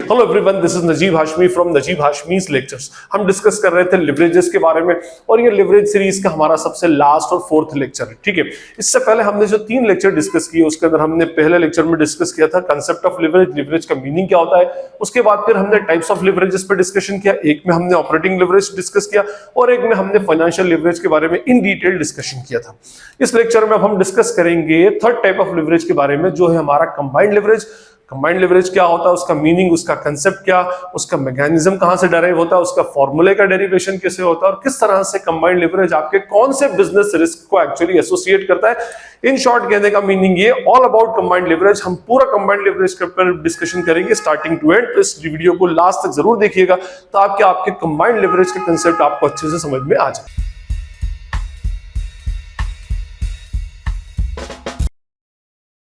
Hello everyone, this is Najeeb Hashmi from Najeeb Hashmi's lectures. हम discuss कर रहे थे लिवरेजेस के बारे में और ये लिवरेज सीरीज का हमारा सबसे लास्ट और फोर्थ लेक्चर है। ठीक है, इससे पहले हमने जो 3 लेक्चर डिस्कस किए उसके अंदर हमने पहले लेक्चर में डिस्कस किया था कंसेप्ट ऑफ लिवरेज, लिवरेज का मीनिंग क्या होता है। उसके बाद फिर हमने टाइप्स ऑफ लिवरेजेस पर डिस्कशन किया। एक में हमने ऑपरेटिंग लिवरेज डिस्कस किया और एक में हमने फाइनेंशियल लिवरेज के बारे में इन डिटेल डिस्कशन किया था। इस लेक्चर में अब हम डिस्कस करेंगे थर्ड टाइप ऑफ लिवरेज के बारे में, जो है हमारा कंबाइंड लिवरेज। कंबाइंड लिवरेज क्या होता है, उसका मीनिंग, उसका कंसेप्ट क्या, उसका मैकेनिज्म कहां से डेराइव होता है, उसका फॉर्मूले का डेरिवेशन कैसे होता है और किस तरह से कंबाइंड लिवरेज आपके कौन से बिजनेस रिस्क को एक्चुअली एसोसिएट करता है। इन शॉर्ट कहने का मीनिंग ये ऑल अबाउट कंबाइंड लिवरेज। हम पूरा कंबाइंड लिवरेज के ऊपर डिस्कशन करेंगे स्टार्टिंग टू एंड। तो इस वीडियो को लास्ट तक जरूर देखिएगा ताकि आपके कंबाइंड लिवरेज का कंसेप्ट आपको अच्छे से समझ में आ जाए।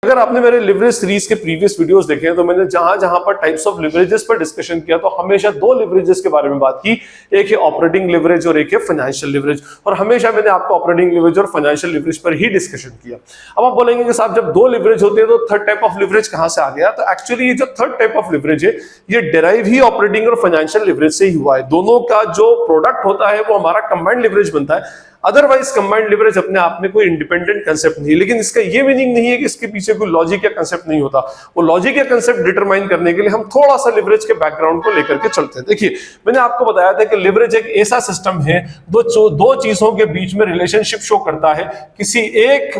अगर आपने मेरे लिवरेज सीरीज के प्रीवियस वीडियोस देखे हैं तो मैंने जहां जहां पर टाइप्स ऑफ लिवरेजेस पर डिस्कशन किया तो हमेशा 2 लिवरेजेस के बारे में बात की, एक है ऑपरेटिंग लिवरेज और एक है फाइनेंशियल लिवरेज। और हमेशा मैंने आपको ऑपरेटिंग लिवरेज और फाइनेंशियल लिवरेज पर ही डिस्कशन किया। अब आप बोलेंगे कि साहब जब 2 लिवरेज होते हैं तो थर्ड टाइप ऑफ लिवरेज कहां से आ गया। तो एक्चुअली ये जो थर्ड टाइप ऑफ लिवरेज है ये डेराइव ही ऑपरेटिंग और फाइनेंशियल लिवरेज से ही हुआ है। दोनों का जो प्रोडक्ट होता है वो हमारा कंबाइंड लिवरेज बनता है। अदरवाइज कंबाइंड लिवरेज अपने आप में कोई इंडिपेंडेंट कंसेप्ट नहीं है। लेकिन इसका ये मीनिंग नहीं है कि इसके पीछे कोई लॉजिक या कंसेप्ट नहीं होता। वो लॉजिक या कंसेप्ट डिटरमाइन करने के लिए हम थोड़ा सा लिवरेज के बैकग्राउंड को लेकर के चलते हैं। देखिए, मैंने आपको बताया था कि लिवरेज एक ऐसा सिस्टम है दो चीजों के बीच में रिलेशनशिप शो करता है। किसी एक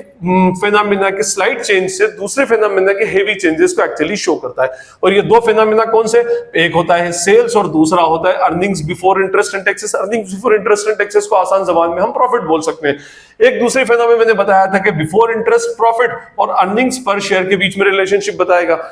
फेनोमेना के स्लाइट चेंज से दूसरे फेनोमेना के हेवी चेंजेस को एक्चुअली शो करता है। और ये 2 फेनोमेना कौन से, एक होता है सेल्स और दूसरा होता है earnings before interest and taxes. Earnings before interest and taxes को आसान जबान में हम प्रॉफिट बोल सकते हैं। एक दूसरे फेनोमेना मैंने बताया था कि बिफोर इंटरेस्ट प्रॉफिट और अर्निंग्स पर शेयर के बीच में रिलेशनशिप बताएगा।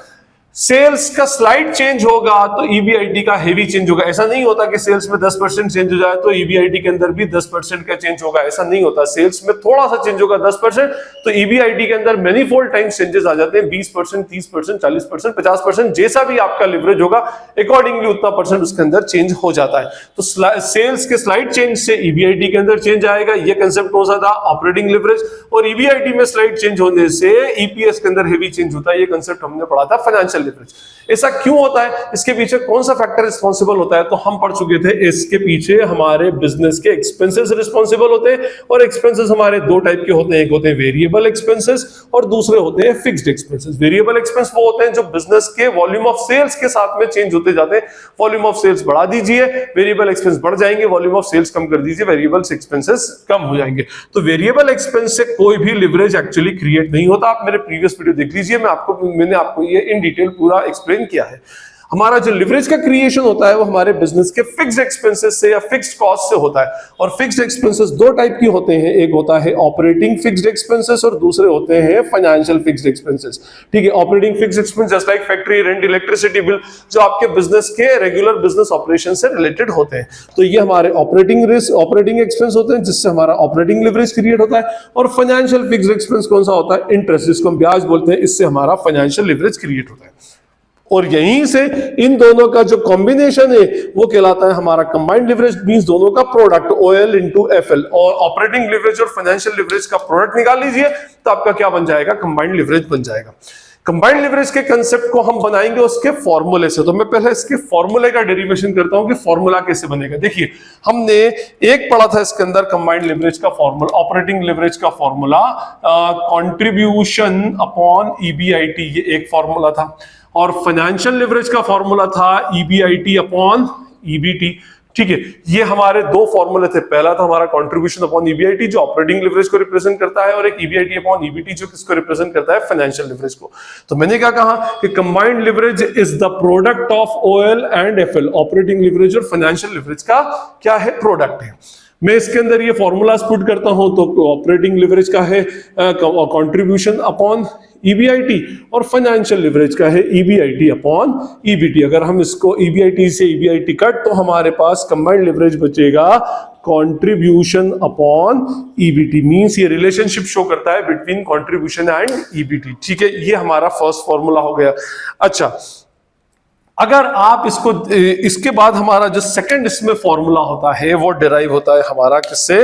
सेल्स का स्लाइड चेंज होगा तो ईबीआईटी का हेवी चेंज होगा। ऐसा नहीं होता कि सेल्स में 10% चेंज हो जाए तो ईबीआईटी के अंदर भी 10% का चेंज होगा, ऐसा नहीं होता। सेल्स में थोड़ा सा चेंज होगा 10% तो ईबीआईटी के अंदर मैनीफोल्ड टाइम्स चेंजेस आ जाते हैं, 20%, 30%, 40%, 50%, जैसा भी आपका लिवरेज होगा अकॉर्डिंगली उतना परसेंट उसके अंदर चेंज हो जाता है। तो सेल्स के स्लाइड चेंज से ईबीआईटी के अंदर चेंज आएगा। ये कंसेप्ट कौन सा था, ऑपरेटिंग लिवरेज। और ईबीआईटी में स्लाइड चेंज होने से ईपीएस के अंदर हेवी चेंज होता है। ये कंसेप्ट हमने पढ़ा था फाइनेंशियल लिवरेज। ऐसा क्यों होता है, इसके पीछे कौन सा फैक्टर रिस्पांसिबल होता है, तो हम पढ़ चुके थे इसके पीछे हमारे बिजनेस के एक्सपेंसेस रिस्पांसिबल होते हैं। और एक्सपेंसेस हमारे 2 टाइप के होते हैं, एक होते हैं वेरिएबल एक्सपेंसेस और दूसरे होते हैं फिक्स्ड एक्सपेंसेस। वेरिएबल एक्सपेंस वो होते हैं जो बिजनेस के वॉल्यूम ऑफ सेल्स के साथ में चेंज होते जाते हैं। वॉल्यूम ऑफ सेल्स बढ़ा दीजिए, वेरिएबल एक्सपेंस बढ़ जाएंगे, वॉल्यूम ऑफ सेल्स कम कर दीजिए, वेरिएबल एक्सपेंसेस कम हो जाएंगे। तो वेरिएबल एक्सपेंस से कोई भी लिवरेज एक्चुअली क्रिएट नहीं होता। आप मेरे प्रीवियस वीडियो देख लीजिए, मैंने आपको ये इन डिटेल पूरा एक्सप्लेन किया है। हमारा जो लिवरेज का क्रिएशन होता है वो हमारे बिजनेस के फिक्स्ड एक्सपेंसेस से या फिक्स्ड कॉस्ट से होता है। और फिक्स्ड एक्सपेंसेस 2 टाइप की होते हैं, एक होता है ऑपरेटिंग फिक्स्ड एक्सपेंसेस और दूसरे होते हैं फाइनेंशियल फिक्स्ड एक्सपेंसेस। ठीक है, operating fixed expense just like factory rent, electricity bill, जो आपके बिजनेस के रेगुलर बिजनेस ऑपरेशन से रिलेटेड होते हैं। तो ये हमारे ऑपरेटिंग एक्सपेंस होते हैं जिससे हमारा ऑपरेटिंग लिवरेज क्रिएट होता है। और फाइनेंशियल फिक्स्ड एक्सपेंस कौन सा होता है, इंटरेस्ट, जिसको हम ब्याज बोलते हैं, इससे हमारा फाइनेंशियल लिवरेज क्रिएट होता है। और यहीं से इन दोनों का जो कॉम्बिनेशन है वो कहलाता है हमारा कंबाइंड लिवरेज। मींस दोनों का प्रोडक्ट OL into FL। और ऑपरेटिंग लिवरेज और फाइनेंशियल लिवरेज का प्रोडक्ट निकाल लीजिए तो आपका क्या बन जाएगा, कंबाइंड लिवरेज बन जाएगा। कंबाइंड लिवरेज के कंसेप्ट को हम बनाएंगे उसके फॉर्मूले से। तो मैं पहले इसके फॉर्मूले का डेरिवेशन करता हूं कि फॉर्मूला कैसे बनेगा। देखिए, हमने एक पढ़ा था इसके अंदर कंबाइंड लिवरेज का फॉर्मूला, ऑपरेटिंग लिवरेज का फॉर्मूला कंट्रीब्यूशन अपॉन ईबीआईटी, ये एक फॉर्मूला था। और फाइनेंशियल लिवरेज का फॉर्मूला था ईबीआईटी अपॉन ईबीटी। ठीक है, ये हमारे 2 फॉर्मूले थे। पहला था हमारा कंट्रीब्यूशन अपॉन ईबीआईटी जो ऑपरेटिंग लिवरेज को रिप्रेजेंट करता है, और एक ईबीआईटी अपॉन ईबीटी जो किसको रिप्रेजेंट करता है, फाइनेंशियल लिवरेज को। तो मैंने क्या कहा कि combined leverage is the product of OL and FL। Operating leverage और फाइनेंशियल लिवरेज का क्या है, प्रोडक्ट है। मैं इसके अंदर ये फॉर्मूलाज पुट करता हूं तो ऑपरेटिंग लिवरेज का है कंट्रीब्यूशन अपॉन ईबीआईटी और फाइनेंशियल लिवरेज का है ईबीआईटी अपॉन ईबीटी। अगर हम इसको ईबीआईटी से ईबीआईटी कट तो हमारे पास कंबाइंड लिवरेज बचेगा कंट्रीब्यूशन अपॉन ईबीटी। मींस ये रिलेशनशिप शो करता है बिटवीन कंट्रीब्यूशन एंड ईबीटी। ठीक है, ये हमारा फर्स्ट फॉर्मूला हो गया। अच्छा, अगर आप इसके बाद हमारा जो सेकंड इसमें फॉर्मूला होता है वो डिराइव होता है हमारा किससे,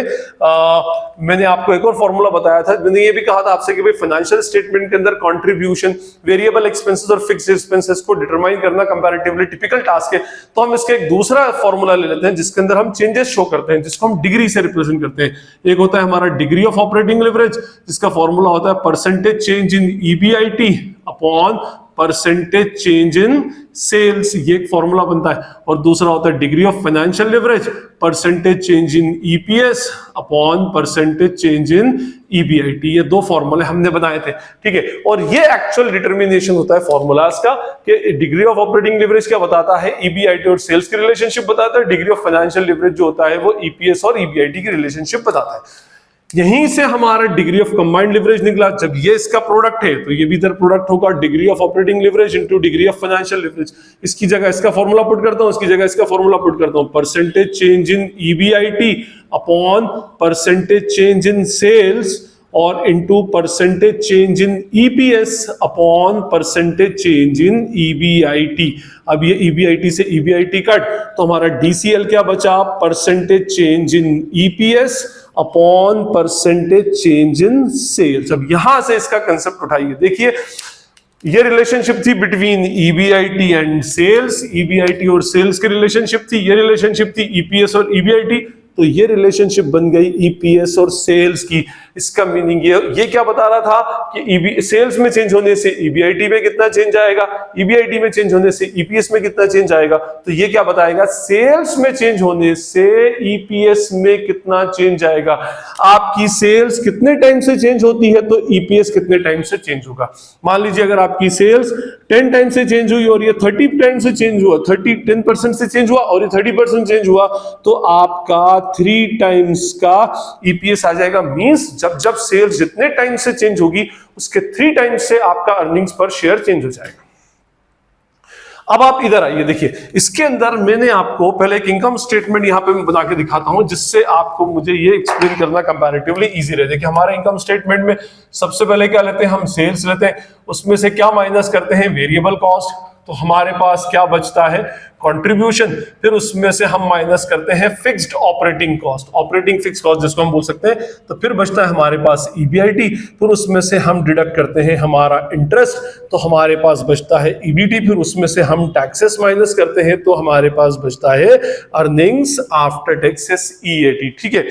मैंने आपको एक और फॉर्मूला बताया था, मैंने ये भी कहा था आपसे कि भाई फाइनेंशियल स्टेटमेंट के अंदर कंट्रीब्यूशन, वेरिएबल एक्सपेंसेस और फिक्स्ड एक्सपेंसेस को डिटरमाइन करना कंपैरेटिवली टिपिकल टास्क है। तो हम इसका एक दूसरा फॉर्मूला ले लेते हैं जिसके अंदर हम चेंजेस शो करते हैं, जिसको हम डिग्री से रिप्रेजेंट करते हैं। एक होता है हमारा डिग्री ऑफ ऑपरेटिंग लिवरेज, जिसका फॉर्मूला होता है percentage change in EBIT upon percentage change in sales, ये एक फॉर्मूला बनता है। और दूसरा होता है degree of financial leverage, percentage change in EPS upon percentage change in EBIT. ये दो फॉर्मूले हमने बनाए थे, ठीक है। और ये एक्चुअल डिटर्मिनेशन होता है फॉर्मूलाज का कि डिग्री ऑफ ऑपरेटिंग लिवरेज क्या बताता है, ईबीआईटी और सेल्स की रिलेशनशिप बताता है। डिग्री ऑफ फाइनेंशियल लिवरेज जो होता है वो ईपीएस और ईबीआईटी की रिलेशनशिप बताता है। यहीं से हमारा डिग्री ऑफ कंबाइंड लिवरेज निकला। जब ये इसका प्रोडक्ट है तो ये भी इधर प्रोडक्ट होगा, degree of operating leverage into degree of financial leverage. इसकी जगह इसका फॉर्मूला पुट करता हूं, इसकी जगह इसका फॉर्मूला पुट करता हूं, percentage change in EBIT upon percentage change in sales और into percentage change in EPS upon percentage change in EBIT. अब ये ईबीआईटी से ईबीआईटी कट तो हमारा डीसीएल क्या बचा, percentage change in EPS upon percentage change in sales. अब यहां से इसका कंसेप्ट उठाइए, देखिए ये रिलेशनशिप थी between EBIT and sales, EBIT और सेल्स की रिलेशनशिप थी, ये रिलेशनशिप थी ईपीएस और ईबीआईटी, तो ये रिलेशनशिप बन गई ईपीएस और सेल्स की। इसका मीनिंग ये क्या बता रहा था कि सेल्स में चेंज होने से ईबीआईटी में कितना चेंज आएगा, ईबीआईटी में चेंज होने से ईपीएस में कितना चेंज आएगा। तो ये क्या बताएगा, सेल्स में चेंज होने से ईपीएस में कितना चेंज आएगा। आपकी सेल्स कितने टाइम से चेंज होती है तो ईपीएस कितने टाइम से चेंज होगा। मान लीजिए अगर आपकी सेल्स 10 टाइम से चेंज हुई और ये 30 टाइम से चेंज हुआ, 10% से चेंज हुआ और ये 30% चेंज हुआ, तो आपका 3 टाइम्स का ईपीएस आ जाएगा। मींस जब सेल्स जितने टाइम से चेंज होगी उसके 3 टाइम्स से आपका अर्निंग्स पर शेयर चेंज हो जाएगा। अब आप इधर आइए, देखिए इसके अंदर मैंने आपको पहले एक इनकम स्टेटमेंट यहां पे मैं बना के दिखाता हूं जिससे आपको मुझे ये एक्सप्लेन करना कंपैरेटिवली इजी रहे। देखिए हमारे इनकम स्टेटमेंट में सबसे पहले क्या लेते हैं, हम सेल्स लेते हैं, उसमें से क्या माइनस करते हैं, वेरिएबल कॉस्ट, तो हमारे पास क्या बचता है, कंट्रीब्यूशन, फिर उसमें से हम माइनस करते हैं fixed operating cost, operating fixed cost जिसको हम बोल सकते हैं, तो फिर बचता है हमारे पास ईबीआईटी, फिर उसमें से हम डिडक्ट करते हैं हमारा इंटरेस्ट, तो हमारे पास बचता है ईबीटी, फिर उसमें से हम टैक्सेस माइनस करते हैं तो हमारे पास बचता है अर्निंग्स आफ्टर टैक्सेस ईएटी। ठीक है,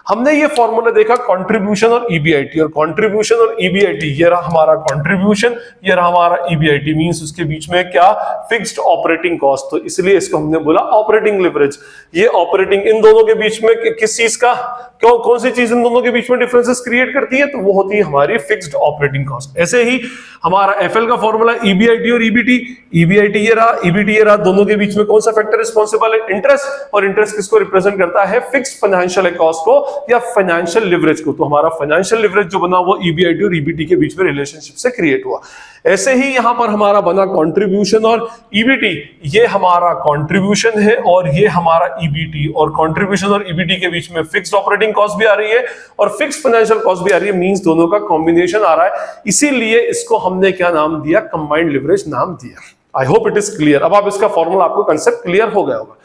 हमने ये फॉर्मूला देखा कंट्रीब्यूशन और ईबीआईटी, और कंट्रीब्यूशन और ईबीआईटी, ये रहा हमारा कंट्रीब्यूशन, ये रहा हमारा ईबीआईटी, मींस उसके बीच में क्या, फिक्स्ड ऑपरेटिंग कॉस्ट, तो इसलिए इसको हमने बोला ऑपरेटिंग लिवरेज। ये ऑपरेटिंग इन दोनों के बीच में किस चीज का, कौन सी चीज इन दोनों के बीच में डिफरेंसेस क्रिएट करती है, तो वो होती है हमारी फिक्स्ड ऑपरेटिंग कॉस्ट। ऐसे ही हमारा एफएल का फॉर्मूला ईबीआईटी और ईबीटी, ईबीआईटी ये रहा, ईबीटी ये रहा, दोनों के बीच में कौन सा फैक्टर रिस्पांसिबल है, इंटरेस्ट, और इंटरेस्ट किसको रिप्रेजेंट करता है, फिक्स्ड फाइनेंशियल कॉस्ट को या फाइनेंशियल लिवरेज को। तो हमारा फाइनेंशियल लिवरेज जो बना वो ईबीआईटी और ईबीटी के बीच में रिलेशनशिप से क्रिएट हुआ। ऐसे ही यहां पर हमारा बना कंट्रीब्यूशन और ईबीटी, ये हमारा कंट्रीब्यूशन है और ये हमारा ईबीटी, और कंट्रीब्यूशन और ईबीटी के बीच में फिक्स्ड ऑपरेटिंग कॉस्ट भी आ रही है और फिक्स्ड फाइनेंशियल कॉस्ट भी आ रही है, मींस दोनों का कॉम्बिनेशन आ रहा है, इसीलिए इसको हमने क्या नाम दिया, कंबाइंड लिवरेज नाम दिया। I hope it is clear. अब आप इसका फॉर्मूला, आपको कंसेप्ट क्लियर हो गया होगा।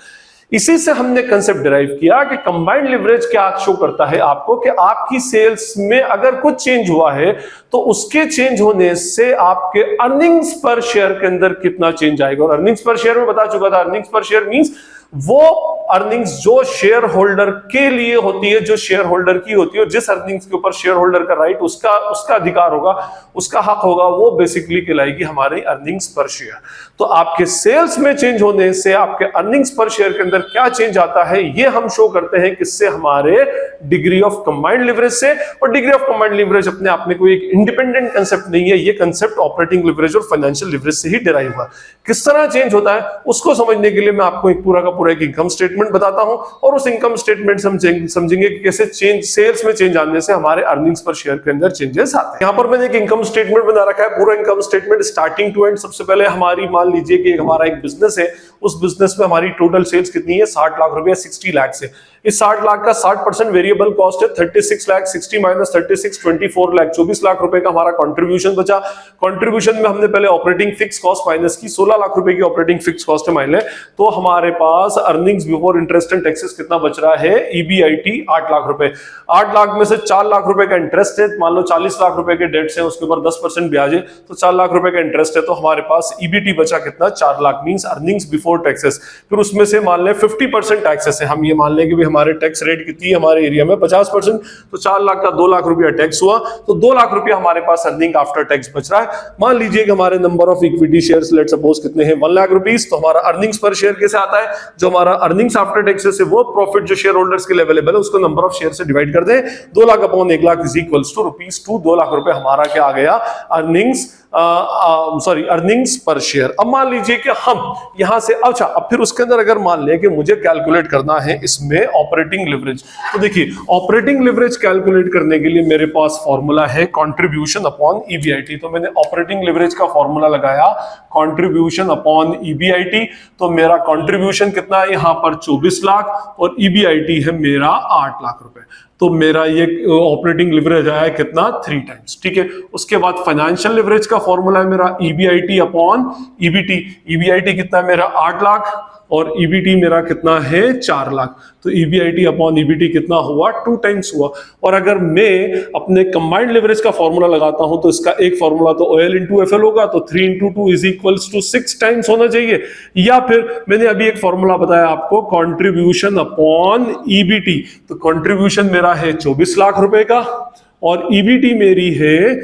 इसी से हमने कंसेप्ट डिराइव किया कि कंबाइंड लिवरेज क्या शो करता है आपको, कि आपकी सेल्स में अगर कुछ चेंज हुआ है तो उसके चेंज होने से आपके अर्निंग्स पर शेयर के अंदर कितना चेंज आएगा। और अर्निंग्स पर शेयर में बता चुका था, अर्निंग्स पर शेयर मींस वो अर्निंग्स जो शेयर होल्डर के लिए होती है, जो शेयर होल्डर की होती है, और जिस अर्निंग्स के ऊपर शेयर होल्डर का राइट, उसका अधिकार होगा, उसका हक होगा, वो बेसिकली कहलाएगी हमारी अर्निंग्स पर शेयर। तो आपके सेल्स में चेंज होने से आपके अर्निंग्स पर शेयर के अंदर क्या चेंज आता है, ये हम शो करते हैं किससे, हमारे डिग्री ऑफ कंबाइंड लिवरेज से। और डिग्री ऑफ कंबाइंड लिवरेज अपने आप में कोई एक इंडिपेंडेंट कंसेप्ट नहीं है, ये कंसेप्ट ऑपरेटिंग लिवरेज और फाइनेंशियल लिवरेज से ही डिराइव हुआ। किस तरह चेंज होता है उसको समझने के लिए मैं आपको एक पूरा का पूरा एक इनकम स्टेटमेंट स्टेटमेंट बताता हूं और उस इनकम स्टेटमेंट से हम समझेंगे कि कैसे चेंज सेल्स में चेंज आने से हमारे अर्निंग्स पर शेयर के अंदर चेंजेस आते हैं। यहां पर मैंने एक इनकम स्टेटमेंट बना रखा है, पूरा income statement starting to end. सबसे पहले हमारी मान लीजिए कि हमारा एक बिजनेस है, उस बिजनेस में हमारी टोटल सेल्स कितनी है 60 लाख रुपए, 60 लाख से। इस 60 लाख का 60% वेरिएबल कॉस्ट है 36 लाख, 60 माइनस 36 24 लाख, 24 लाख रुपए का हमारा कंट्रीब्यूशन बचा। कंट्रीब्यूशन में हमने पहले ऑपरेटिंग फिक्स कॉस्ट माइनस की, 16 लाख रुपए की ऑपरेटिंग फिक्स कॉस्ट है मान ले, तो हमारे पास earnings before interest and taxes कितना बच रहा है, ईबीआईटी 8 लाख रुपए। 8 लाख में से 4 लाख रुपए का इंटरेस्ट है, मान लो 40 लाख रुपए के डेट्स हैं, उसके ऊपर 10% ब्याज है, तो 4 लाख रुपए का इंटरेस्ट है, तो हमारे पास ईबीटी बचा कितना 4 lakh, means earnings before taxes. फिर उसमें से मान ले 50% टैक्सेस है, हम ये मान लें कि हमारे टैक्स रेट कितनी है हमारे एरिया में 50%, तो 4 लाख का 2 लाख रुपया टैक्स हुआ, तो 2 लाख रुपया हमारे पास अर्निंग आफ्टर टैक्स बच रहा है। मान लीजिए कि हमारे number of equity shares let suppose कितने हैं 1 लाख रुपीस, तो हमारा अर्निंग्स पर शेयर कैसे आता है, जो हमारा अर्निंग्स आफ्टर टैक्सेस है वो प्रॉफिट जो शेयर होल्डर्स के लिए अवेलेबल है उसको नंबर ऑफ शेयर से डिवाइड कर दें, 2 lakh upon 1 lakh is equals to ₹2। 2 lakh रुपए हमारा क्या आ गया, अर्निंग्स पर शेयर। अब मान लीजिए कि हम यहां से अच्छा, अब फिर उसके अंदर अगर मान लें कि मुझे कैलकुलेट करना है इसमें ऑपरेटिंग लिवरेज, तो देखिए ऑपरेटिंग लिवरेज कैलकुलेट करने के लिए मेरे पास फॉर्मूला है कंट्रीब्यूशन अपॉन ईबीआईटी। तो मैंने ऑपरेटिंग लिवरेज का फॉर्मूला लगाया कंट्रीब्यूशन अपॉन ईबीआईटी, तो मेरा कंट्रीब्यूशन कितना है यहां पर 24 लाख और ईबीआईटी है मेरा 8 लाख रुपए, तो मेरा ये ऑपरेटिंग लिवरेज आया कितना 3 टाइम्स। ठीक है, उसके बाद फाइनेंशियल लिवरेज का फॉर्मूला है मेरा ईबीआईटी अपॉन ईबीटी। ईबीआईटी कितना है मेरा 8 लाख और ईबीटी मेरा कितना है 4 लाख, तो ईबीआईटी अपॉन ईबीटी कितना हुआ 2 टाइम्स हुआ। और अगर मैं अपने कंबाइंड लिवरेज का फॉर्मूला लगाता हूं तो इसका एक फॉर्मूला तो OL इंटू एफएल होगा, तो 3 into 2 is equals to 6 times होना चाहिए। या फिर मैंने अभी एक फॉर्मूला बताया आपको कंट्रीब्यूशन अपॉन ईबीटी, तो कंट्रीब्यूशन मेरा है 24 लाख रुपए का और ईबीटी मेरी है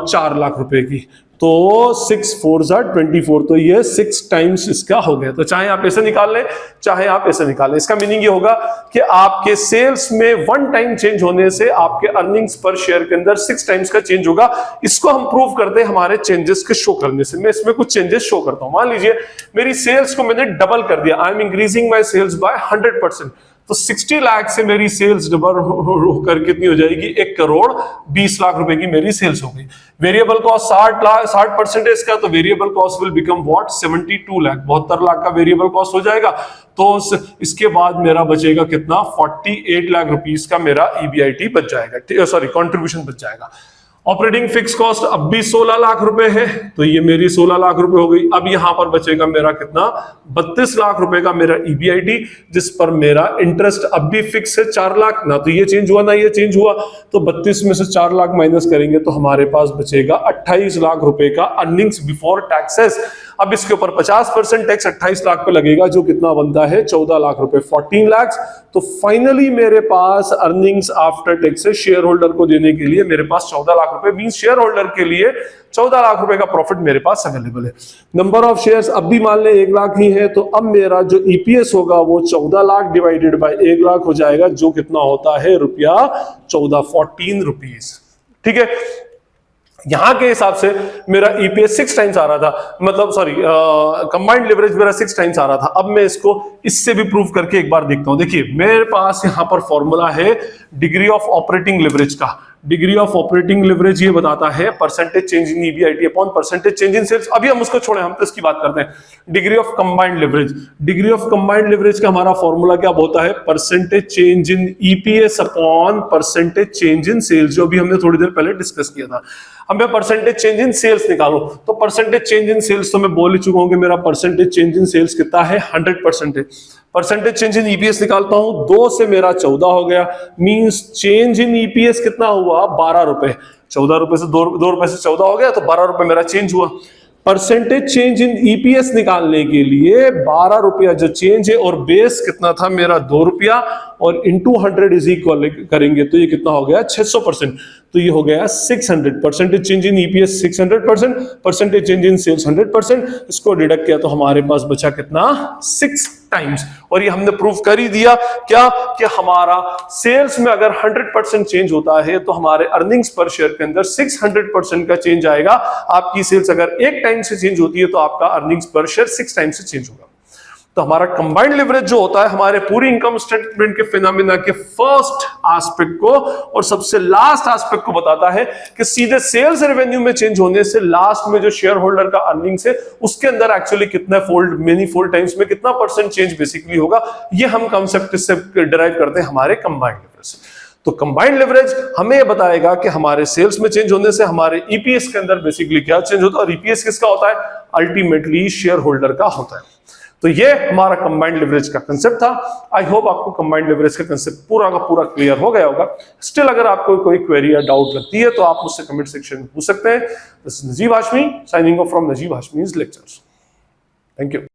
4 लाख रुपए की, तो 6 4 24, तो ये 6 टाइम्स इसका हो गया। तो चाहे आप ऐसे निकाल लें चाहे आप ऐसे निकाल लें, इसका मीनिंग ये होगा कि आपके सेल्स में 1 टाइम चेंज होने से आपके अर्निंग्स पर शेयर के अंदर 6 टाइम्स का चेंज होगा। इसको हम प्रूव करते हैं हमारे चेंजेस के शो करने से। मैं इसमें कुछ चेंजेस शो करता हूं। मान लीजिए मेरी सेल्स को मैंने डबल कर दिया, I am increasing my sales by 100%, तो 60 लाख से मेरी सेल्स डबल होकर कितनी हो जाएगी 1 करोड़ 20 लाख रुपए की मेरी सेल्स हो गई। वेरिएबल कॉस्ट 60% इसका, तो variable cost will become what 72 lakh, 72 lakh का वेरिएबल कॉस्ट हो जाएगा। तो इसके बाद मेरा बचेगा कितना 48 लाख रुपीस का मेरा ईबीआईटी बच जाएगा, सॉरी कंट्रीब्यूशन बच जाएगा। ऑपरेटिंग फिक्स कॉस्ट अब भी 16 लाख रुपए है, तो ये मेरी 16 लाख रुपए हो गई। अब यहां पर बचेगा मेरा कितना 32 लाख रुपए का मेरा ईबीआईटी, जिस पर मेरा इंटरेस्ट अब भी फिक्स है 4 लाख, ना तो ये चेंज हुआ ना ये चेंज हुआ, तो 32 में से 4 लाख माइनस करेंगे तो हमारे पास बचेगा 28 लाख रुपए का अर्निंग्स बिफोर टैक्सेस। अब इसके ऊपर 50% टैक्स 28 लाख पे लगेगा, जो कितना बनता है 14 लाख रुपए, 14 लाख। तो फाइनली मेरे पास earnings after tax shareholder को देने के लिए मेरे पास 14 लाख रुपए, मींस शेयर होल्डर के लिए 14 लाख रुपए का प्रॉफिट मेरे पास अवेलेबल है। नंबर ऑफ शेयर्स अब भी मान ले 1 लाख ही है, तो अब मेरा जो ईपीएस होगा वो 14 लाख डिवाइडेड बाय 1 लाख हो जाएगा, जो कितना होता है ₹14 रुपीस। ठीक है, यहां के हिसाब से मेरा ईपीएस 6 टाइम्स आ रहा था, मतलब सॉरी कंबाइंड लिवरेज मेरा 6 टाइम्स आ रहा था। अब मैं इसको इससे भी प्रूव करके एक बार देखता हूं। देखिए मेरे पास यहां पर फॉर्मूला है डिग्री ऑफ ऑपरेटिंग लिवरेज का। डिग्री ऑफ ऑपरेटिंग लिवरेज ये बताता है percentage change in EBIT upon percentage change in sales. अभी हम उसको छोड़ें, हम तो इसकी बात करते हैं degree of combined leverage. Degree of combined leverage का हमारा फॉर्मूला क्या होता है, percentage change in EPS upon percentage change in sales, जो भी हमने थोड़ी देर पहले डिस्कस किया था। हमें परसेंटेज चेंज इन सेल्स निकालो, तो परसेंटेज चेंज इन सेल्स तो मैं बोल ही चुका हूं कि मेरा परसेंटेज चेंज इन सेल्स कितना है 100% है। परसेंटेज चेंज इन ईपीएस निकालता हूं, 2 से मेरा 14 हो गया, मींस चेंज इन ईपीएस कितना हुआ 12 रुपए। 14 रुपए से 2 रुपए से 14 हो गया, तो 12 रुपए मेरा चेंज हुआ। परसेंटेज चेंज इन ईपीएस निकालने के लिए 12 रुपया जो चेंज है, और बेस कितना था मेरा 2 रुपया, और इंटू 100 इज इक्वल करेंगे तो ये कितना हो गया 600%, तो ये हो गया 600। Percentage change in EPS 600%, percentage change in sales 100%, इसको डिडक्ट किया तो हमारे पास बचा कितना 6 टाइम्स। और ये हमने प्रूफ कर ही दिया क्या कि हमारा सेल्स में अगर 100% चेंज होता है तो हमारे अर्निंग्स पर शेयर के अंदर 600% का चेंज आएगा। आपकी सेल्स अगर 1 टाइम से चेंज होती है तो आपका अर्निंग्स पर शेयर 6 टाइम से चेंज होगा। तो हमारा कंबाइंड लिवरेज जो होता है हमारे पूरी इनकम स्टेटमेंट के फिनोमिना के फर्स्ट एस्पेक्ट को और सबसे लास्ट एस्पेक्ट को बताता है कि सीधे सेल्स रेवेन्यू में चेंज होने से लास्ट में जो शेयर होल्डर का अर्निंग्स है उसके अंदर एक्चुअली कितना फोल्ड, मेनी फोल्ड टाइम्स में कितना परसेंट चेंज बेसिकली होगा, ये हम कांसेप्ट से डिराइव करते हैं हमारे कंबाइंड लिवरेज। तो कंबाइंड लिवरेज हमें यह बताएगा कि हमारे सेल्स में चेंज होने से हमारे ईपीएस के अंदर बेसिकली क्या चेंज होता है, और ईपीएस किसका होता है, अल्टीमेटली शेयर होल्डर का होता है। तो ये हमारा कंबाइंड लिवरेज का कंसेप्ट था। आई होप आपको कंबाइंड लिवरेज का कंसेप्ट पूरा का पूरा क्लियर हो गया होगा। स्टिल अगर आपको कोई क्वेरी या डाउट लगती है तो आप मुझसे कमेंट सेक्शन में पूछ सकते हैं। This is Najeeb Hashmi signing off from Najeeb Hashmi's lectures. Thank you.